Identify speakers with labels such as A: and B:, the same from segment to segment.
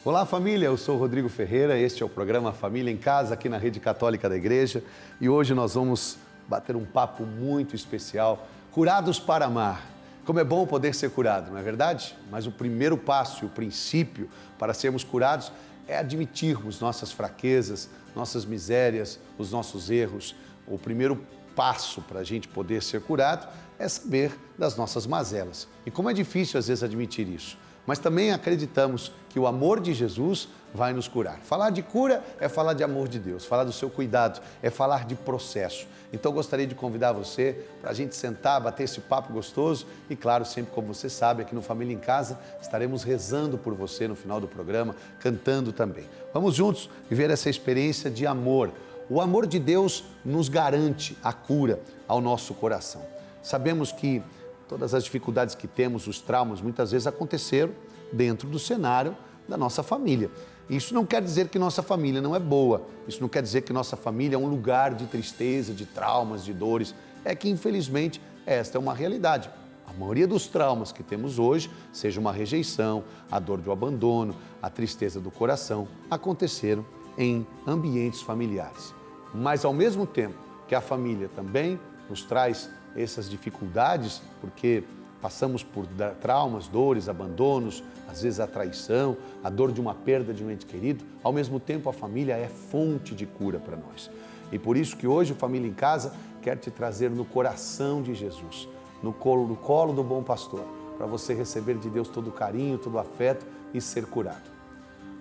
A: Olá família, eu sou o Rodrigo Ferreira, este é o programa Família em Casa aqui na Rede Católica da Igreja e hoje nós vamos bater um papo muito especial, Curados para Amar. Como é bom poder ser curado, não é verdade? Mas o primeiro passo e o princípio para sermos curados é admitirmos nossas fraquezas, nossas misérias, os nossos erros. O primeiro passo para a gente poder ser curado é saber das nossas mazelas. E como é difícil às vezes admitir isso. Mas também acreditamos que o amor de Jesus vai nos curar. Falar de cura é falar de amor de Deus, falar do seu cuidado, é falar de processo. Então gostaria de convidar você para a gente sentar, bater esse papo gostoso e claro, sempre como você sabe, aqui no Família em Casa estaremos rezando por você no final do programa, cantando também. Vamos juntos viver essa experiência de amor. O amor de Deus nos garante a cura ao nosso coração. Sabemos que todas as dificuldades que temos, os traumas, muitas vezes aconteceram dentro do cenário da nossa família. Isso não quer dizer que nossa família não é boa, isso não quer dizer que nossa família é um lugar de tristeza, de traumas, de dores. É que, infelizmente, esta é uma realidade. A maioria dos traumas que temos hoje, seja uma rejeição, a dor do abandono, a tristeza do coração, aconteceram em ambientes familiares. Mas, ao mesmo tempo que a família também nos traz essas dificuldades, porque passamos por traumas, dores, abandonos, às vezes a traição, a dor de uma perda de um ente querido, ao mesmo tempo a família é fonte de cura para nós. E por isso que hoje o Família em Casa quer te trazer no coração de Jesus, no colo do bom pastor, para você receber de Deus todo o carinho, todo o afeto e ser curado.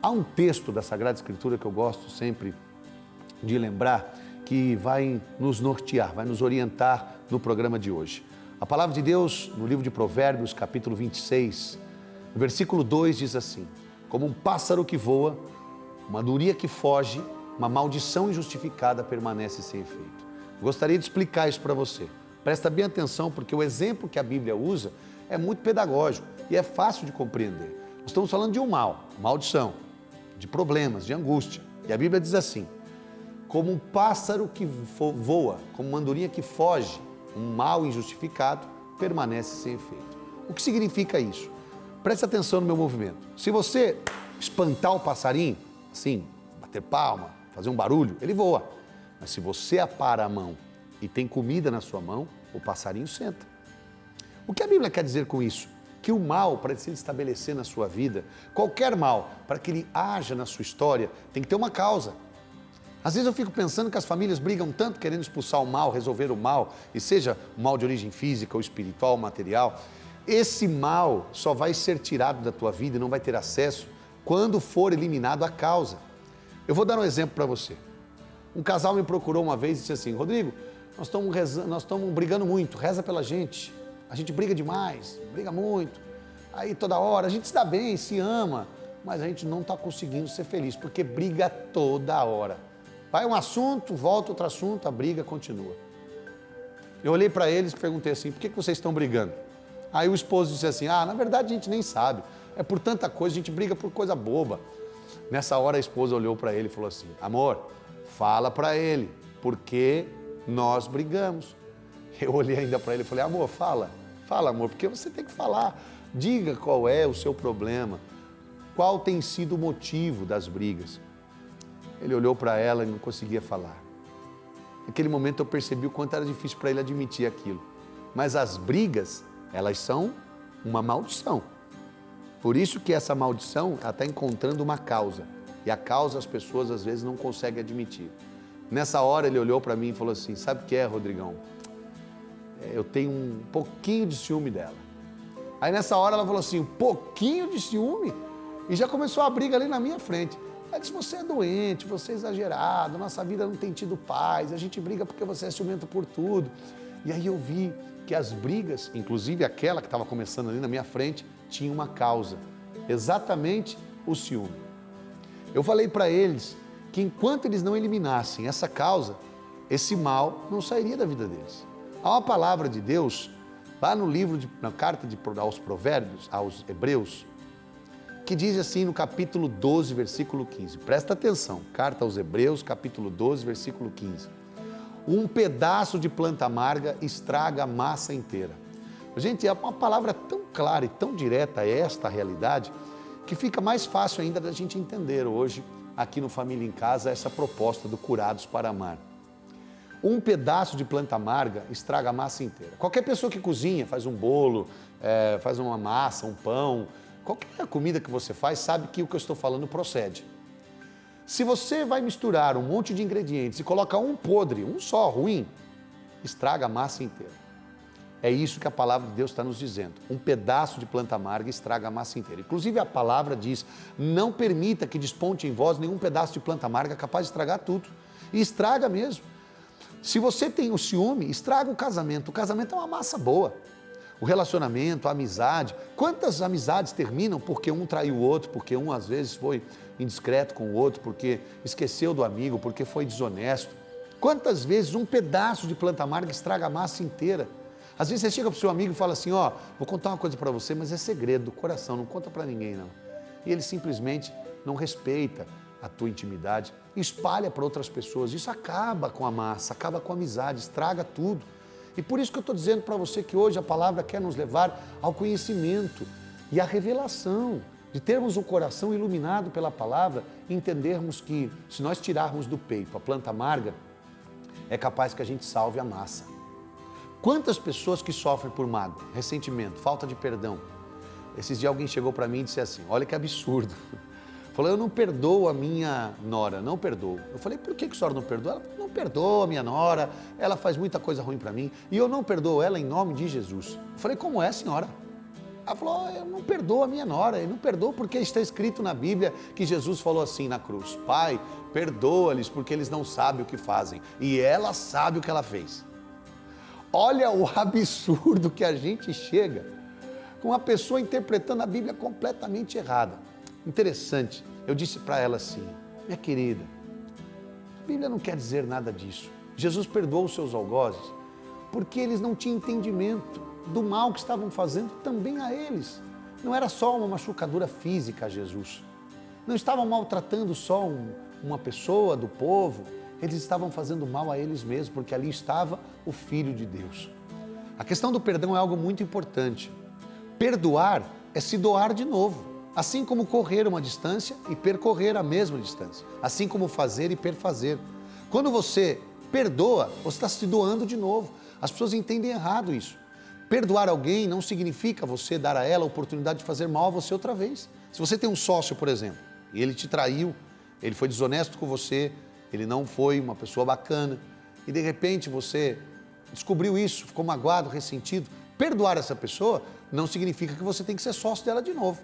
A: Há um texto da Sagrada Escritura que eu gosto sempre de lembrar, que vai nos nortear, vai nos orientar no programa de hoje. A palavra de Deus, no livro de Provérbios, capítulo 26, no versículo 2 diz assim: como um pássaro que voa, uma andorinha que foge, uma maldição injustificada permanece sem efeito. Gostaria de explicar isso para você. Presta bem atenção, porque o exemplo que a Bíblia usa é muito pedagógico e é fácil de compreender. Nós estamos falando de um mal, maldição, de problemas, de angústia. E a Bíblia diz assim: como um pássaro que voa, como uma andorinha que foge, um mal injustificado permanece sem efeito. O que significa isso? Preste atenção no meu movimento. Se você espantar o passarinho, assim, bater palma, fazer um barulho, ele voa. Mas se você apara a mão e tem comida na sua mão, o passarinho senta. O que a Bíblia quer dizer com isso? Que o mal, para se estabelecer na sua vida, qualquer mal, para que ele haja na sua história, tem que ter uma causa. Às vezes eu fico pensando que as famílias brigam tanto querendo expulsar o mal, resolver o mal, e seja o mal de origem física ou espiritual ou material. Esse mal só vai ser tirado da tua vida e não vai ter acesso quando for eliminado a causa. Eu vou dar um exemplo para você. Um casal me procurou uma vez e disse assim: Rodrigo, nós estamos brigando muito, reza pela gente. A gente briga demais, briga muito. Aí toda hora, a gente se dá bem, se ama, mas a gente não está conseguindo ser feliz, porque briga toda hora. Vai um assunto, volta outro assunto, a briga continua. Eu olhei para eles e perguntei assim: por que vocês estão brigando? Aí o esposo disse assim: na verdade a gente nem sabe, é por tanta coisa, a gente briga por coisa boba. Nessa hora a esposa olhou para ele e falou assim: amor, fala para ele, porque nós brigamos. Eu olhei ainda para ele e falei: amor, fala amor, porque você tem que falar, diga qual é o seu problema, qual tem sido o motivo das brigas. Ele olhou para ela e não conseguia falar. Naquele momento eu percebi o quanto era difícil para ele admitir aquilo. Mas as brigas, elas são uma maldição. Por isso que essa maldição está encontrando uma causa. E a causa as pessoas às vezes não conseguem admitir. Nessa hora ele olhou para mim e falou assim: sabe o que é, Rodrigão? Eu tenho um pouquinho de ciúme dela. Aí nessa hora ela falou assim: um pouquinho de ciúme? E já começou a briga ali na minha frente. É que se você é doente, você é exagerado, nossa vida não tem tido paz, a gente briga porque você é ciumento por tudo. E aí eu vi que as brigas, inclusive aquela que estava começando ali na minha frente, tinha uma causa, exatamente o ciúme. Eu falei para eles que enquanto eles não eliminassem essa causa, esse mal não sairia da vida deles. Há uma palavra de Deus lá no livro, na carta aos Provérbios, aos Hebreus, que diz assim no capítulo 12, versículo 15. Presta atenção, carta aos Hebreus, capítulo 12, versículo 15. Um pedaço de planta amarga estraga a massa inteira. Gente, é uma palavra tão clara e tão direta esta realidade, que fica mais fácil ainda da gente entender hoje, aqui no Família em Casa, essa proposta do Curados para Amar. Um pedaço de planta amarga estraga a massa inteira. Qualquer pessoa que cozinha, faz um bolo, faz uma massa, um pão, qualquer comida que você faz, sabe que o que eu estou falando procede. Se você vai misturar um monte de ingredientes e coloca um podre, um só, ruim, estraga a massa inteira. É isso que a palavra de Deus está nos dizendo. Um pedaço de planta amarga estraga a massa inteira. Inclusive a palavra diz, não permita que desponte em vós nenhum pedaço de planta amarga capaz de estragar tudo. E estraga mesmo. Se você tem o ciúme, estraga o casamento. O casamento é uma massa boa. O relacionamento, a amizade. Quantas amizades terminam porque um traiu o outro, porque um às vezes foi indiscreto com o outro, porque esqueceu do amigo, porque foi desonesto. Quantas vezes um pedaço de planta amarga estraga a massa inteira? Às vezes você chega para o seu amigo e fala assim, vou contar uma coisa para você, mas é segredo do coração, não conta para ninguém não. E ele simplesmente não respeita a tua intimidade, espalha para outras pessoas. Isso acaba com a massa, acaba com a amizade, estraga tudo. E por isso que eu estou dizendo para você que hoje a palavra quer nos levar ao conhecimento e à revelação, de termos o coração iluminado pela palavra e entendermos que se nós tirarmos do peito a planta amarga, é capaz que a gente salve a massa. Quantas pessoas que sofrem por mágoa, ressentimento, falta de perdão? Esses dias alguém chegou para mim e disse assim, olha que absurdo. Falou, eu não perdoo a minha nora, não perdoo. Eu falei, por que a senhora não perdoa? Ela falou, não perdoo a minha nora, ela faz muita coisa ruim para mim e eu não perdoo ela em nome de Jesus. Eu falei, como é, senhora? Ela falou, eu não perdoo a minha nora, eu não perdoo porque está escrito na Bíblia que Jesus falou assim na cruz, Pai, perdoa-lhes porque eles não sabem o que fazem e ela sabe o que ela fez. Olha o absurdo que a gente chega com uma pessoa interpretando a Bíblia completamente errada. Interessante, eu disse para ela assim, minha querida, a Bíblia não quer dizer nada disso. Jesus perdoou os seus algozes porque eles não tinham entendimento do mal que estavam fazendo também a eles. Não era só uma machucadura física a Jesus. Não estavam maltratando só uma pessoa do povo, eles estavam fazendo mal a eles mesmos, porque ali estava o Filho de Deus. A questão do perdão é algo muito importante. Perdoar é se doar de novo, assim como correr uma distância e percorrer a mesma distância, assim como fazer e perfazer. Quando você perdoa, você está se doando de novo. As pessoas entendem errado isso. Perdoar alguém não significa você dar a ela a oportunidade de fazer mal a você outra vez. Se você tem um sócio, por exemplo, e ele te traiu, ele foi desonesto com você, ele não foi uma pessoa bacana, e de repente você descobriu isso, ficou magoado, ressentido. Perdoar essa pessoa não significa que você tem que ser sócio dela de novo.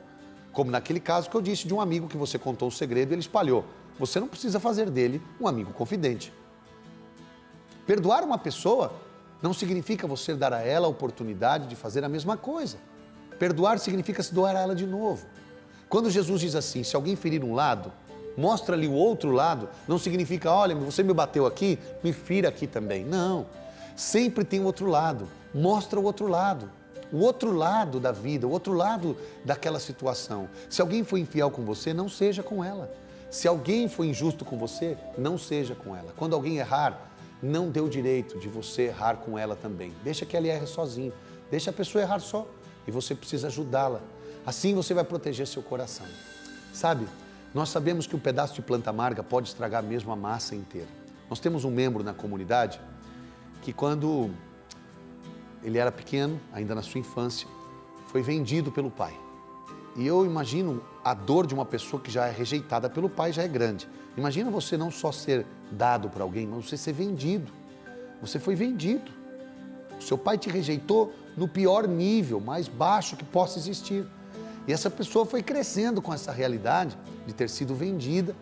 A: Como naquele caso que eu disse de um amigo que você contou o segredo e ele espalhou. Você não precisa fazer dele um amigo confidente. Perdoar uma pessoa não significa você dar a ela a oportunidade de fazer a mesma coisa. Perdoar significa se doar a ela de novo. Quando Jesus diz assim, se alguém ferir um lado, mostra-lhe o outro lado, não significa, olha, você me bateu aqui, me fira aqui também. Não, sempre tem o outro lado, mostra o outro lado da vida, o outro lado daquela situação. Se alguém foi infiel com você, não seja com ela. Se alguém foi injusto com você, não seja com ela. Quando alguém errar, não dê o direito de você errar com ela também. Deixa que ela erre sozinho, deixa a pessoa errar só e você precisa ajudá-la. Assim você vai proteger seu coração. Sabe? Nós sabemos que um pedaço de planta amarga pode estragar mesmo a massa inteira. Nós temos um membro na comunidade que quando ele era pequeno, ainda na sua infância, foi vendido pelo pai. E eu imagino a dor de uma pessoa que já é rejeitada pelo pai, já é grande. Imagina você não só ser dado para alguém, mas você ser vendido. Você foi vendido. O seu pai te rejeitou no pior nível, mais baixo que possa existir. E essa pessoa foi crescendo com essa realidade de ter sido vendida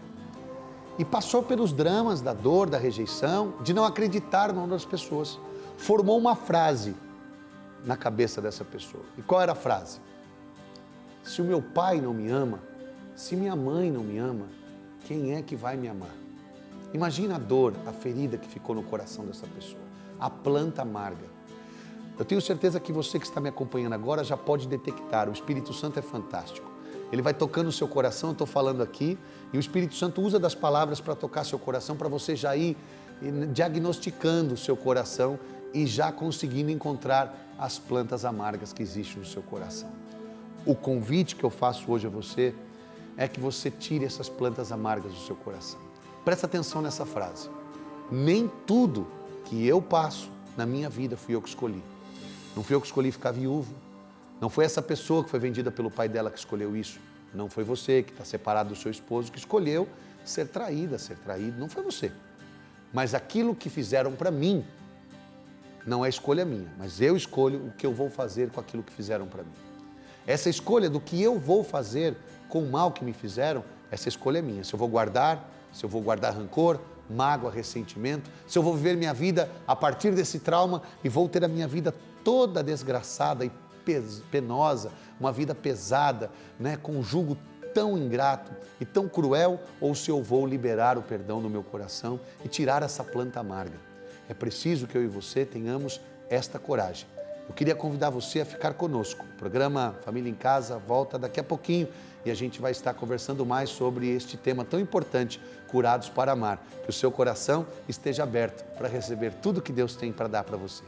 A: e passou pelos dramas da dor, da rejeição, de não acreditar no das pessoas. Formou uma frase na cabeça dessa pessoa. E qual era a frase? Se o meu pai não me ama, se minha mãe não me ama, quem é que vai me amar? Imagina a dor, a ferida que ficou no coração dessa pessoa, a planta amarga. Eu tenho certeza que você que está me acompanhando agora já pode detectar, o Espírito Santo é fantástico. Ele vai tocando o seu coração, eu estou falando aqui, e o Espírito Santo usa das palavras para tocar seu coração, para você já ir diagnosticando o seu coração e já conseguindo encontrar as plantas amargas que existem no seu coração. O convite que eu faço hoje a você é que você tire essas plantas amargas do seu coração. Presta atenção nessa frase. Nem tudo que eu passo na minha vida fui eu que escolhi. Não fui eu que escolhi ficar viúvo. Não foi essa pessoa que foi vendida pelo pai dela que escolheu isso. Não foi você que está separado do seu esposo que escolheu ser traída, ser traído. Não foi você. Mas aquilo que fizeram para mim não é escolha minha, mas eu escolho o que eu vou fazer com aquilo que fizeram para mim. Essa escolha do que eu vou fazer com o mal que me fizeram, essa escolha é minha. Se eu vou guardar rancor, mágoa, ressentimento, se eu vou viver minha vida a partir desse trauma e vou ter a minha vida toda desgraçada e penosa, uma vida pesada, com um jugo tão ingrato e tão cruel, ou se eu vou liberar o perdão no meu coração e tirar essa planta amarga. É preciso que eu e você tenhamos esta coragem. Eu queria convidar você a ficar conosco. O programa Família em Casa volta daqui a pouquinho e a gente vai estar conversando mais sobre este tema tão importante, Curados para Amar. Que o seu coração esteja aberto para receber tudo que Deus tem para dar para você.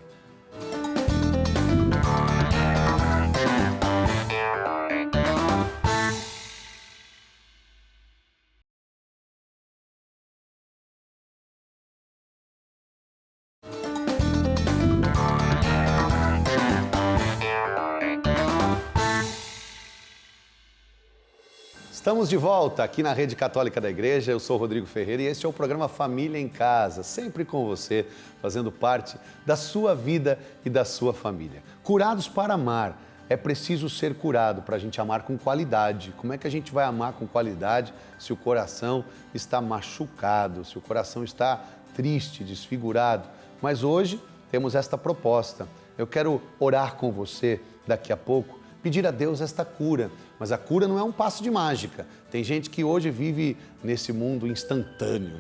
A: Estamos de volta aqui na Rede Católica da Igreja, eu sou Rodrigo Ferreira e este é o programa Família em Casa, sempre com você, fazendo parte da sua vida e da sua família. Curados para amar, é preciso ser curado para a gente amar com qualidade. Como é que a gente vai amar com qualidade se o coração está machucado, se o coração está triste, desfigurado? Mas hoje temos esta proposta, eu quero orar com você daqui a pouco, pedir a Deus esta cura, mas a cura não é um passo de mágica. Tem gente que hoje vive nesse mundo instantâneo,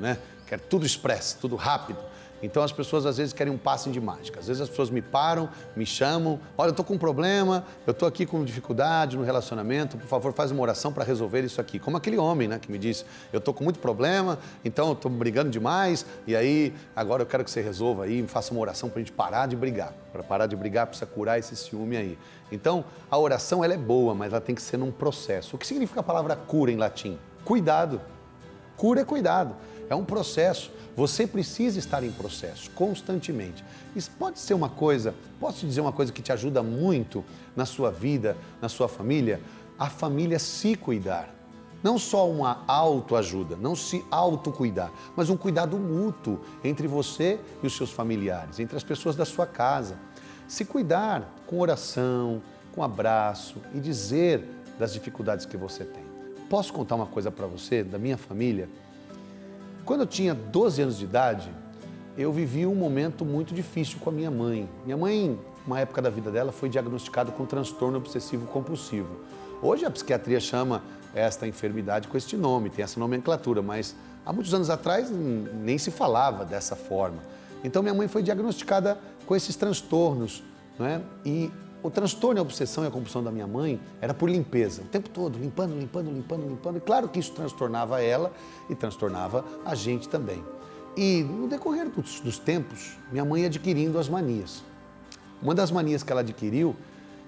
A: Quer tudo expresso, tudo rápido. Então as pessoas às vezes querem um passe de mágica. Às vezes as pessoas me param, me chamam, olha, eu estou com um problema, eu estou aqui com dificuldade no relacionamento, por favor, faz uma oração para resolver isso aqui. Como aquele homem, que me disse, eu estou com muito problema, então eu estou brigando demais, e aí agora eu quero que você resolva aí, faça uma oração para a gente parar de brigar. Para parar de brigar, precisa curar esse ciúme aí. Então a oração ela é boa, mas ela tem que ser num processo. O que significa a palavra cura em latim? Cuidado. Cura é cuidado, é um processo. Você precisa estar em processo, constantemente. Isso pode ser uma coisa, posso te dizer uma coisa que te ajuda muito na sua vida, na sua família? A família se cuidar. Não só uma autoajuda, não se autocuidar, mas um cuidado mútuo entre você e os seus familiares, entre as pessoas da sua casa. Se cuidar com oração, com abraço e dizer das dificuldades que você tem. Posso contar uma coisa para você, da minha família? Quando eu tinha 12 anos de idade, eu vivi um momento muito difícil com a minha mãe. Minha mãe, uma época da vida dela, foi diagnosticada com transtorno obsessivo compulsivo. Hoje a psiquiatria chama esta enfermidade com este nome, tem essa nomenclatura, mas há muitos anos atrás nem se falava dessa forma. Então minha mãe foi diagnosticada com esses transtornos, E o transtorno, a obsessão e a compulsão da minha mãe era por limpeza, o tempo todo, limpando. E claro que isso transtornava ela e transtornava a gente também. E no decorrer dos tempos, minha mãe adquirindo as manias. Uma das manias que ela adquiriu,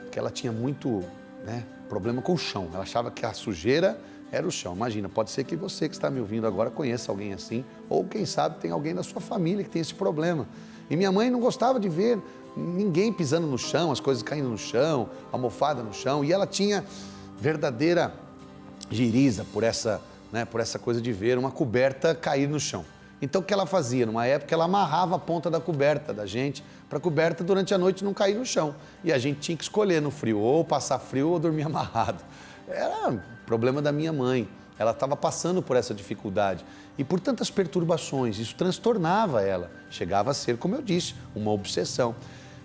A: que ela tinha muito problema com o chão. Ela achava que a sujeira era o chão. Imagina, pode ser que você que está me ouvindo agora conheça alguém assim, ou quem sabe tem alguém da sua família que tem esse problema. E minha mãe não gostava de ver ninguém pisando no chão, as coisas caindo no chão, almofada no chão, e ela tinha verdadeira giriza por essa coisa de ver uma coberta cair no chão. Então o que ela fazia? Numa época ela amarrava a ponta da coberta da gente, para a coberta durante a noite não cair no chão. E a gente tinha que escolher no frio, ou passar frio ou dormir amarrado. Era problema da minha mãe. Ela estava passando por essa dificuldade e por tantas perturbações, isso transtornava ela. Chegava a ser, como eu disse, uma obsessão.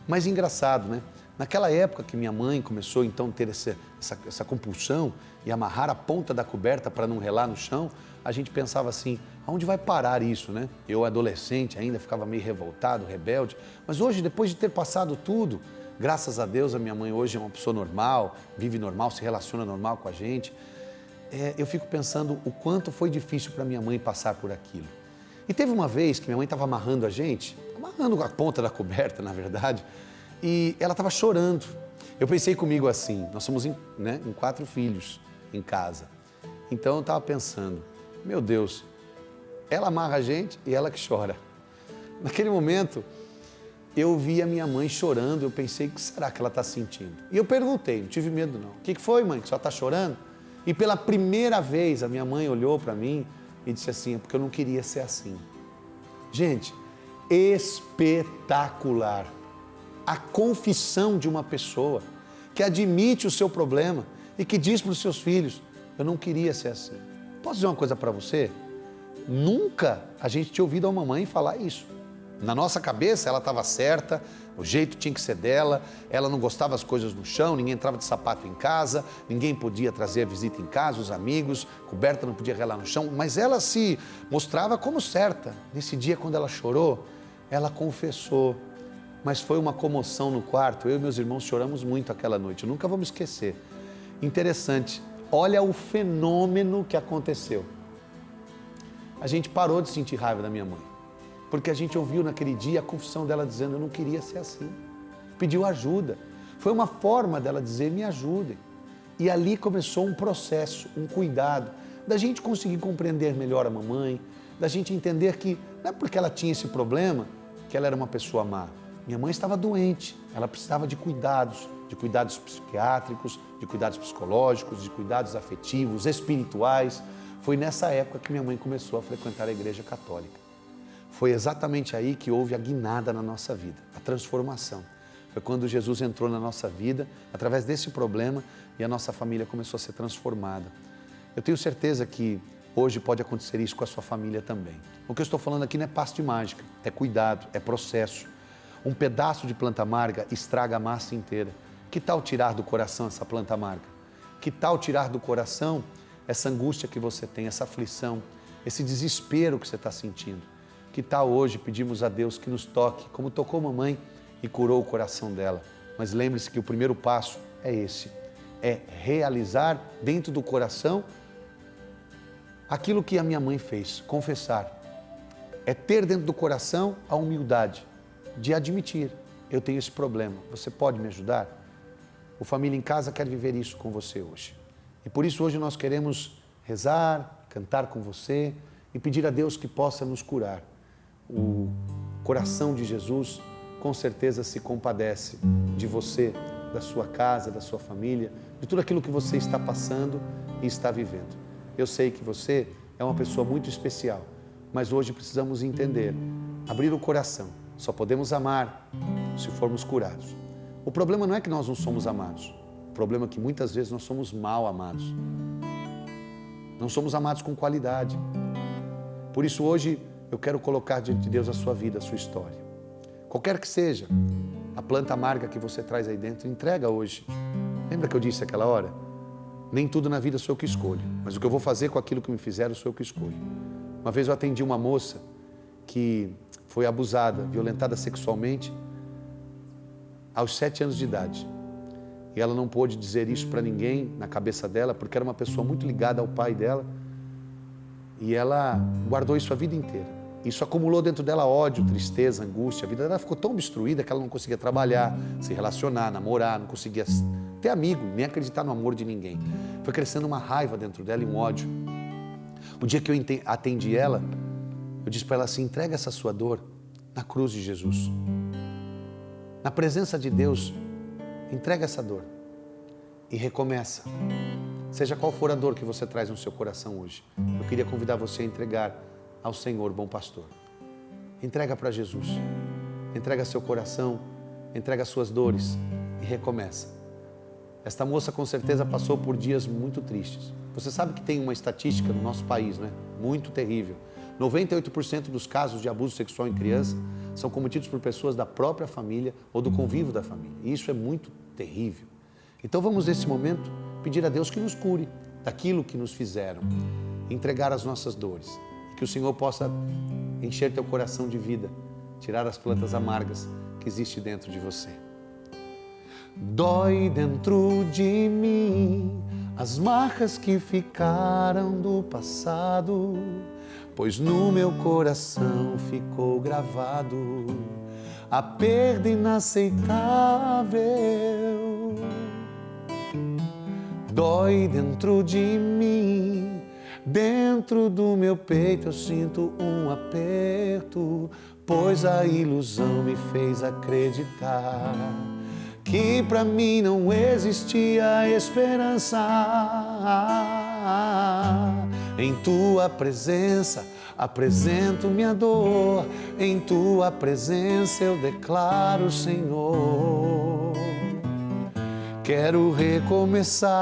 A: Mas engraçado, Naquela época que minha mãe começou então a ter essa compulsão e amarrar a ponta da coberta para não relar no chão, a gente pensava assim, aonde vai parar isso, Eu adolescente ainda ficava meio revoltado, rebelde, mas hoje, depois de ter passado tudo, Graças a Deus, a minha mãe hoje é uma pessoa normal, vive normal, se relaciona normal com a gente. Eu fico pensando o quanto foi difícil para minha mãe passar por aquilo. E teve uma vez que minha mãe estava amarrando a gente, amarrando a ponta da coberta, na verdade, e ela estava chorando. Eu pensei comigo assim, nós somos em 4 filhos em casa. Então eu estava pensando, meu Deus, ela amarra a gente e ela que chora. Naquele momento, eu vi a minha mãe chorando, eu pensei, o que será que ela está sentindo? E eu perguntei, não tive medo não. O que foi, mãe, que só está chorando? E pela primeira vez a minha mãe olhou para mim e disse assim, é porque eu não queria ser assim. Gente, espetacular. A confissão de uma pessoa que admite o seu problema e que diz para os seus filhos, eu não queria ser assim. Posso dizer uma coisa para você? Nunca a gente tinha ouvido a mamãe falar isso. Na nossa cabeça ela estava certa, o jeito tinha que ser dela, ela não gostava das coisas no chão, ninguém entrava de sapato em casa, ninguém podia trazer a visita em casa, os amigos, coberta não podia relar no chão, mas ela se mostrava como certa. Nesse dia, quando ela chorou, ela confessou, mas foi uma comoção no quarto, eu e meus irmãos choramos muito aquela noite, eu nunca vou me esquecer. Interessante, olha o fenômeno que aconteceu. A gente parou de sentir raiva da minha mãe. Porque a gente ouviu naquele dia a confissão dela dizendo, eu não queria ser assim. Pediu ajuda. Foi uma forma dela dizer, me ajudem. E ali começou um processo, um cuidado, da gente conseguir compreender melhor a mamãe, da gente entender que não é porque ela tinha esse problema que ela era uma pessoa má. Minha mãe estava doente, ela precisava de cuidados psiquiátricos, de cuidados psicológicos, de cuidados afetivos, espirituais. Foi nessa época que minha mãe começou a frequentar a igreja católica. Foi exatamente aí que houve a guinada na nossa vida, a transformação. Foi quando Jesus entrou na nossa vida, através desse problema, e a nossa família começou a ser transformada. Eu tenho certeza que hoje pode acontecer isso com a sua família também. O que eu estou falando aqui não é passe de mágica, é cuidado, é processo. Um pedaço de planta amarga estraga a massa inteira. Que tal tirar do coração essa planta amarga? Que tal tirar do coração essa angústia que você tem, essa aflição, esse desespero que você está sentindo? Que tal hoje pedimos a Deus que nos toque, como tocou mamãe e curou o coração dela? Mas lembre-se que o primeiro passo é esse, é realizar dentro do coração aquilo que a minha mãe fez, confessar. É ter dentro do coração a humildade de admitir, eu tenho esse problema, você pode me ajudar? O Família em Casa quer viver isso com você hoje. E por isso hoje nós queremos rezar, cantar com você e pedir a Deus que possa nos curar. O coração de Jesus com certeza se compadece de você, da sua casa, da sua família, de tudo aquilo que você está passando e está vivendo. Eu sei que você é uma pessoa muito especial, mas hoje precisamos entender, abrir o coração. Só podemos amar se formos curados. O problema não é que nós não somos amados, o problema é que muitas vezes nós somos mal amados. Não somos amados com qualidade. Por isso hoje eu quero colocar diante de Deus a sua vida, a sua história. Qualquer que seja a planta amarga que você traz aí dentro, entrega hoje. Lembra que eu disse aquela hora? Nem tudo na vida sou eu que escolho, mas o que eu vou fazer com aquilo que me fizeram sou eu que escolho. Uma vez eu atendi uma moça que foi abusada, violentada sexualmente aos 7 anos de idade. E ela não pôde dizer isso para ninguém na cabeça dela, porque era uma pessoa muito ligada ao pai dela. E ela guardou isso a vida inteira. Isso acumulou dentro dela ódio, tristeza, angústia. A vida dela ficou tão obstruída que ela não conseguia trabalhar, se relacionar, namorar, não conseguia ter amigo, nem acreditar no amor de ninguém. Foi crescendo uma raiva dentro dela e um ódio. O dia que eu atendi ela, eu disse para ela assim, entrega essa sua dor na cruz de Jesus. Na presença de Deus, entrega essa dor e recomeça. Seja qual for a dor que você traz no seu coração hoje, eu queria convidar você a entregar ao Senhor, bom pastor. Entrega para Jesus, entrega seu coração, entrega suas dores e recomeça. Esta moça com certeza passou por dias muito tristes. Você sabe que tem uma estatística no nosso país, né? Muito terrível. 98% dos casos de abuso sexual em criança são cometidos por pessoas da própria família ou do convívio da família. E isso é muito terrível. Então vamos nesse momento pedir a Deus que nos cure daquilo que nos fizeram, entregar as nossas dores. Que o Senhor possa encher teu coração de vida, tirar as plantas amargas que existem dentro de você. Dói dentro de mim as marcas que ficaram do passado, pois no meu coração ficou gravado a perda inaceitável. Dói dentro de mim, dentro do meu peito eu sinto um aperto, pois a ilusão me fez acreditar que pra mim não existia esperança. Em tua presença apresento minha dor, em tua presença eu declaro, Senhor, quero recomeçar.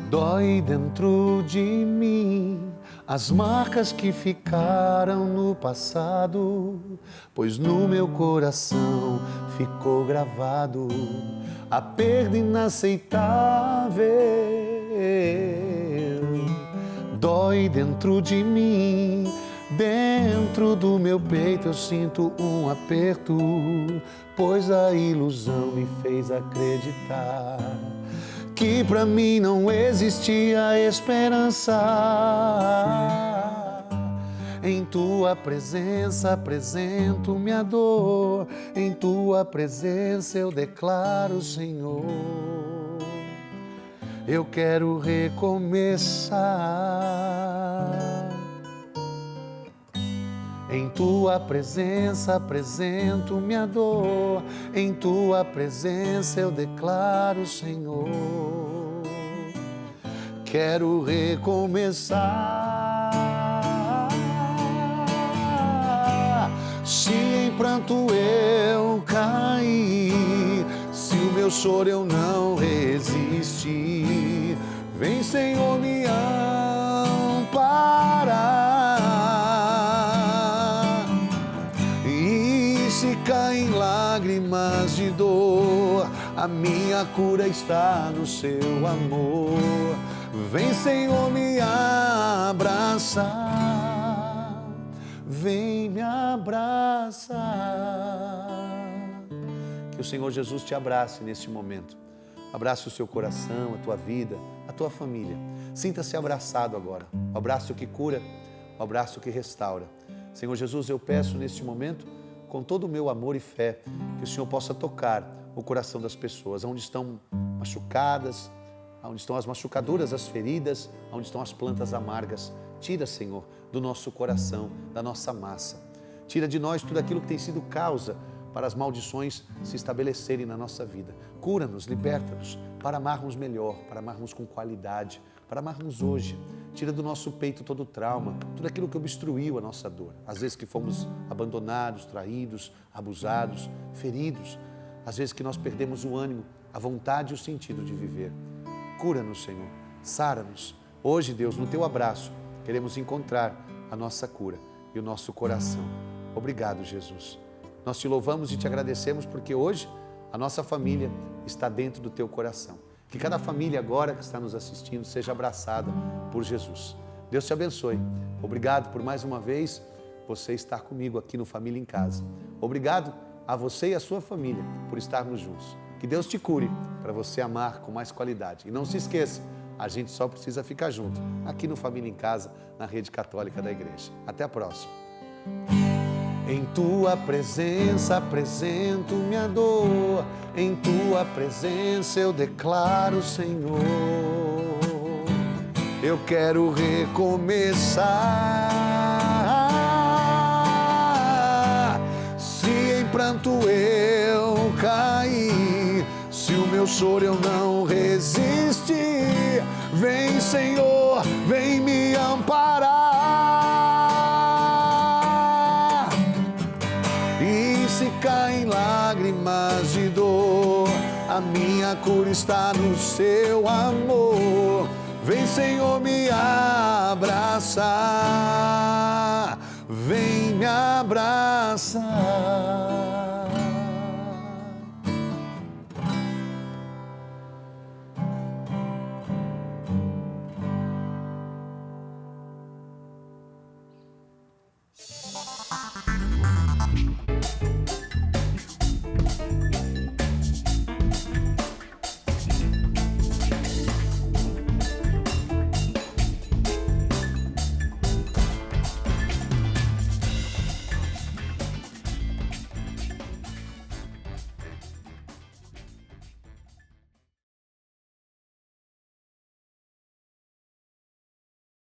A: Dói dentro de mim as marcas que ficaram no passado, pois no meu coração ficou gravado a perda inaceitável. Dói dentro de mim, dentro do meu peito eu sinto um aperto, pois a ilusão me fez acreditar que pra mim não existia esperança. Em tua presença apresento minha dor, em tua presença eu declaro, Senhor, eu quero recomeçar. Em tua presença apresento minha dor, em tua presença eu declaro, Senhor, quero recomeçar. Se em pranto eu cair, se o meu choro eu não resistir, vem, Senhor, me amparar. E se caem lágrimas de dor, a minha cura está no seu amor. Vem, Senhor, me abraçar, vem me abraçar. Que o Senhor Jesus te abrace neste momento. Abrace o seu coração, a tua vida, a tua família. Sinta-se abraçado agora. O abraço que cura, o abraço que restaura. Senhor Jesus, eu peço neste momento, com todo o meu amor e fé, que o Senhor possa tocar o coração das pessoas, onde estão machucadas, onde estão as machucaduras, as feridas, onde estão as plantas amargas. Tira, Senhor, do nosso coração, da nossa massa. Tira de nós tudo aquilo que tem sido causa para as maldições se estabelecerem na nossa vida. Cura-nos, liberta-nos, para amarmos melhor, para amarmos com qualidade, para amarmos hoje. Tira do nosso peito todo o trauma, tudo aquilo que obstruiu a nossa dor. Às vezes que fomos abandonados, traídos, abusados, feridos. Às vezes que nós perdemos o ânimo, a vontade e o sentido de viver. Cura-nos, Senhor, sara-nos. Hoje, Deus, no Teu abraço, queremos encontrar a nossa cura e o nosso coração. Obrigado, Jesus. Nós Te louvamos e Te agradecemos porque hoje a nossa família está dentro do Teu coração. Que cada família agora que está nos assistindo seja abraçada por Jesus. Deus te abençoe. Obrigado por mais uma vez você estar comigo aqui no Família em Casa. Obrigado a você e a sua família por estarmos juntos. Que Deus te cure para você amar com mais qualidade. E não se esqueça, a gente só precisa ficar junto aqui no Família em Casa, na Rede Católica da Igreja. Até a próxima. Em tua presença apresento minha dor, em tua presença eu declaro, Senhor, eu quero recomeçar. Se em pranto eu cair, se o meu choro eu não resistir, vem, Senhor, vem me amparar. Caem lágrimas de dor, a minha cura está no seu amor. Vem, Senhor, me abraçar, vem me abraçar.